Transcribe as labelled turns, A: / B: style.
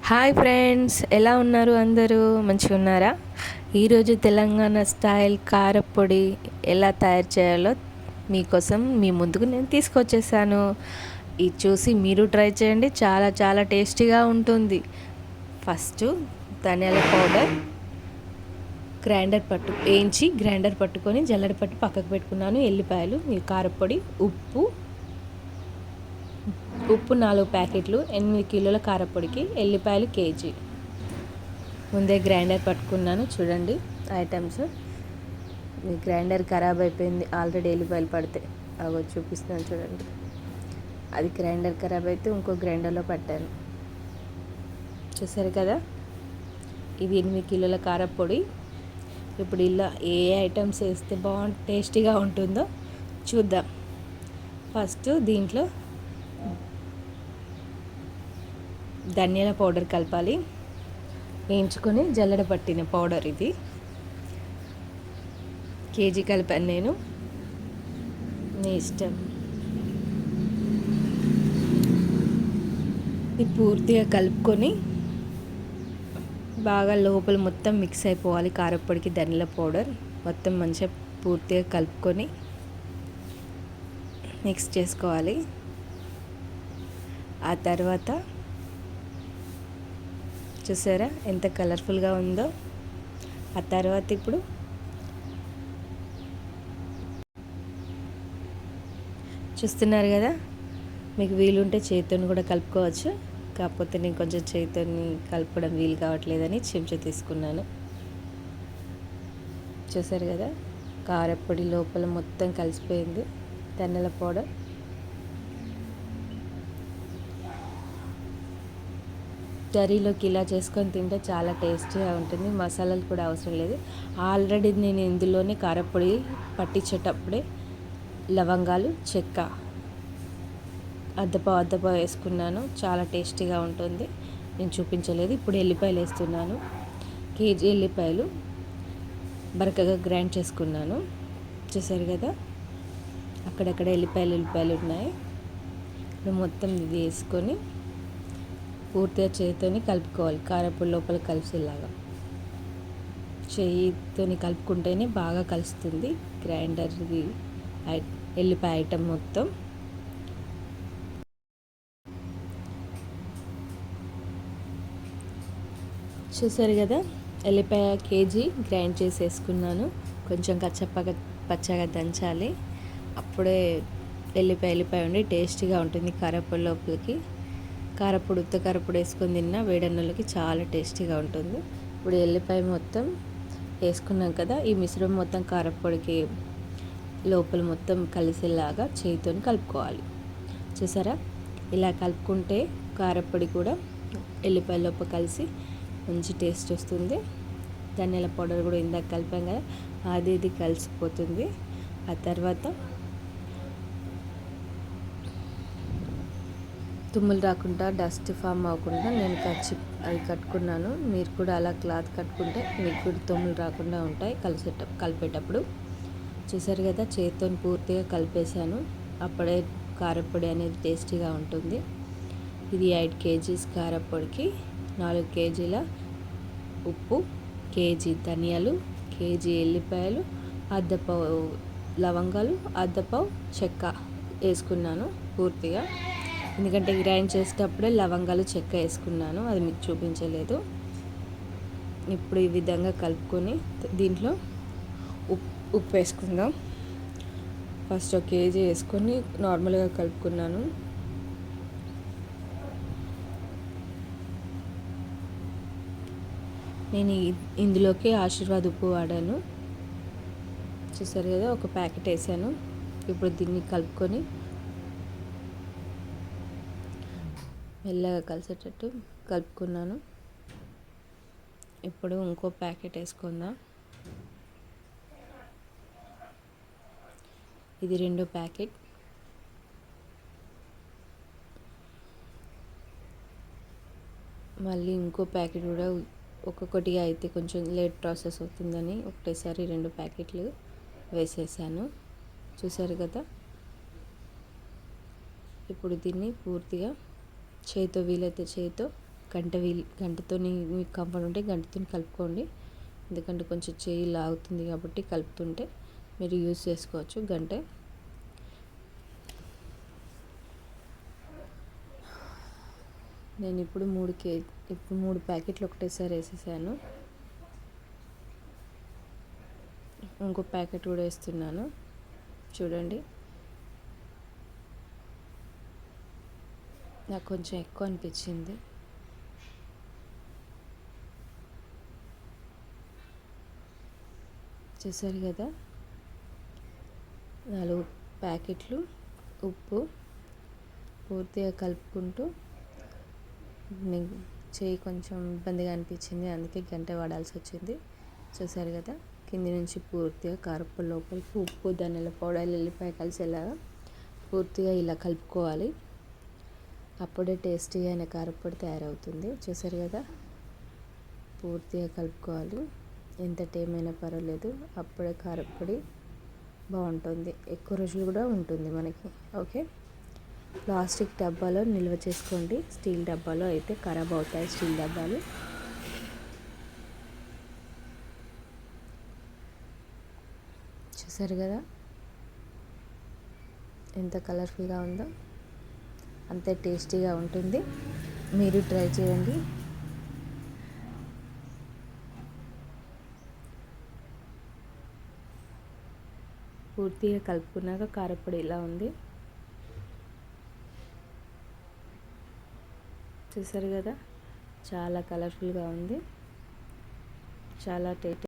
A: Hi friends, ఎలా ఉన్నారు? అందరూ మంచిగా ఉన్నారా? ఈరోజు తెలంగాణ స్టైల్ కారప్పొడి ఎలా తయారు చేయాలో మీకోసం మీ ముందుకు నేను తీసుకొచ్చేసాను. ఇది చూసి మీరు ట్రై చేయండి, చాలా చాలా టేస్టీగా ఉంటుంది. ఫస్ట్ ధనియాల పౌడర్ గ్రైండర్ పట్టుకొని జల్లెడ పట్టి పక్కకు పెట్టుకున్నాను. ఎల్లిపాయలు, కారప్పొడి, ఉప్పు 4 ప్యాకెట్లు, 8 కిలోల కారప్పొడికి, ఎల్లిపాయలు కేజీ. ముందే గ్రైండర్ పట్టుకున్నాను. చూడండి ఐటమ్స్. మీ గ్రైండర్ ఖరాబ్ అయిపోయింది ఆల్రెడీ ఎల్లిపాయలు పడితే. అవి చూపిస్తున్నాను చూడండి. అది గ్రైండర్ ఖరాబ్ అయితే ఇంకో గ్రైండర్లో పట్టాను. చూసారు కదా, ఇది 8 కిలోల కారప్పొడి. ఇప్పుడు ఇలా ఏ ఐటమ్స్ వేస్తే టేస్టీగా ఉంటుందో చూద్దాం. ఫస్ట్ దీంట్లో ధనియాల పౌడర్ కలపాలి. వేయించుకొని జల్లెడ పట్టిన పౌడర్ ఇది. కేజీ కలిపాను నేను, మీ ఇష్టం. ఇది పూర్తిగా కలుపుకొని బాగా లోపల మొత్తం మిక్స్ అయిపోవాలి. కారప్పొడికి ధనియాల పౌడర్ మొత్తం మంచిగా పూర్తిగా కలుపుకొని మిక్స్ చేసుకోవాలి. ఆ తర్వాత చూసారా ఎంత కలర్ఫుల్గా ఉందో. ఆ తర్వాత ఇప్పుడు చూస్తున్నారు కదా, మీకు వీలుంటే చేతితో కూడా కలుపుకోవచ్చు. కాకపోతే నేను కొంచెం చేతితో కలపడం వీలు కావట్లేదని చెంచా తీసుకున్నాను. చూసారు కదా, కారప్పొడి లోపల మొత్తం కలిసిపోయింది. ధనియాల పౌడర్ కర్రీలోకి ఇలా చేసుకొని తింటే చాలా టేస్టీగా ఉంటుంది. మసాలాలు కూడా అవసరం లేదు. ఆల్రెడీ నేను ఇందులోనే కారప్పొడి పట్టించేటప్పుడే లవంగాలు, చెక్క అద్దపావు వేసుకున్నాను. చాలా టేస్టీగా ఉంటుంది. నేను చూపించలేదు. ఇప్పుడు ఎల్లిపాయలు వేస్తున్నాను. కేజీ ఎల్లిపాయలు బరకగా గ్రైండ్ చేసుకున్నాను. చూసారు కదా, అక్కడక్కడ ఎల్లిపాయలు ఉన్నాయి. ఇప్పుడు మొత్తం ఇది వేసుకొని పూర్తిగా చేతితోని కలుపుకోవాలి. కారప్పొడి లోపల కలిసేలాగా చేతితోని కలుపుకుంటేనే బాగా కలుస్తుంది గ్రైండర్ది ఎల్లిపాయ ఐటమ్ మొత్తం. చూసారు కదా, ఎల్లిపాయ కేజీ గ్రైండ్ చేసి వేసుకున్నాను. కొంచెం పచ్చగా దంచాలి. అప్పుడే ఎల్లిపాయ ఉండి టేస్టీగా ఉంటుంది కారప్పొడి లోపలికి. ఉత్త కారప్పొడి వేసుకొని తిన్నా వేడన్నంలోకి చాలా టేస్టీగా ఉంటుంది. ఇప్పుడు ఎల్లిపాయ మొత్తం వేసుకున్నాం కదా, ఈ మిశ్రమం మొత్తం కారప్పొడికి లోపల మొత్తం కలిసేలాగా చేతితో కలుపుకోవాలి. చూసారా, ఇలా కలుపుకుంటే కారప్పొడి కూడా ఎల్లిపాయ లోపల కలిసి మంచి టేస్ట్ వస్తుంది. ధనియాల పౌడర్ కూడా ఇందాక కలిపాం కదా, ఇది కలిసిపోతుంది. ఆ తర్వాత తుమ్ములు రాకుండా, డస్ట్ ఫామ్ అవ్వకుండా నేను అది కట్టుకున్నాను. మీరు కూడా అలా క్లాత్ కట్టుకుంటే మీకు కూడా తుమ్ములు రాకుండా ఉంటాయి కలిపేటప్పుడు. చూసారు కదా, చేతితో పూర్తిగా కలిపేశాను. అప్పుడే కారప్పొడి అనేది టేస్టీగా ఉంటుంది. ఇది 8 కేజీస్ కారప్పొడికి 4 కేజీల ఉప్పు, కేజీ ధనియాలు, కేజీ ఎల్లిపాయలు, అద్దపావు లవంగాలు, అద్దపావు చెక్క వేసుకున్నాను పూర్తిగా. ఎందుకంటే గ్రైండ్ చేసేటప్పుడే లవంగాలు, చెక్క వేసుకున్నాను, అది మీకు చూపించలేదు. ఇప్పుడు ఈ విధంగా కలుపుకొని దీంట్లో ఉప్పు వేసుకుందాం. ఫస్ట్ 1 కేజీ వేసుకొని నార్మల్గా కలుపుకున్నాను. నేను ఇందులోకి ఆశీర్వాద్ ఉప్పు వాడాను. చూసారు కదా, 1 ప్యాకెట్ వేసాను. ఇప్పుడు దీన్ని కలుపుకొని మెల్లగా కలిసేటట్టు కలుపుకున్నాను. ఇప్పుడు ఇంకో ప్యాకెట్ వేసుకుందాం. ఇది 2వ ప్యాకెట్. మళ్ళీ ఇంకో ప్యాకెట్ కూడా ఒక్కొక్కటిగా అయితే కొంచెం లేట్ ప్రాసెస్ అవుతుందని ఒకటేసారి 2 ప్యాకెట్లు వేసేసాను. చూసారు కదా, ఇప్పుడు దీన్ని పూర్తిగా వీలైతే చేతితో గంటతో మీకు కంఫర్ట్ ఉంటే గంటతో కలుపుకోండి. ఎందుకంటే కొంచెం చేయి లాగుతుంది కాబట్టి కలుపుతుంటే మీరు యూజ్ చేసుకోవచ్చు గంటె. నేను ఇప్పుడు 3 ప్యాకెట్లు ఒకటేసారి వేసేసాను. ఇంకో ప్యాకెట్ కూడా వేస్తున్నాను. చూడండి, నాకు కొంచెం ఎక్కువ అనిపించింది. చూసారు కదా, 4 ప్యాకెట్లు ఉప్పు పూర్తిగా కలుపుకుంటూ చేయి కొంచెం ఇబ్బందిగా అనిపించింది, అందుకే గంటె వాడాల్సి వచ్చింది. చూసారు కదా, కింది నుంచి పూర్తిగా కారపు లోపలికి ఉప్పు, ధనియాల పౌడర్, ఎల్లిపాయ కలిసేలాగా పూర్తిగా ఇలా కలుపుకోవాలి. అప్పుడే టేస్టీ అయిన కారప్పొడి తయారవుతుంది. చూసారు కదా, పూర్తిగా కలుపుకోవాలి. ఎంత టైం అయినా పర్వాలేదు, అప్పుడే కారప్పొడి బాగుంటుంది, ఎక్కువ రోజులు కూడా ఉంటుంది మనకి. ఓకే, ప్లాస్టిక్ డబ్బాలో నిల్వ చేసుకోండి. స్టీల్ డబ్బాలో అయితే ఖరాబ్ అవుతాయి స్టీల్ డబ్బాలు. చూసారు కదా ఎంత కలర్ఫుల్గా ఉందో, అంతే టేస్టీగా ఉంటుంది. మీరు ట్రై చేయండి. పూర్తిగా కలుపుకున్నాక కారప్పొడి ఇలా ఉంది. చూసారు కదా, చాలా కలర్ఫుల్గా ఉంది, చాలా టేస్టీ.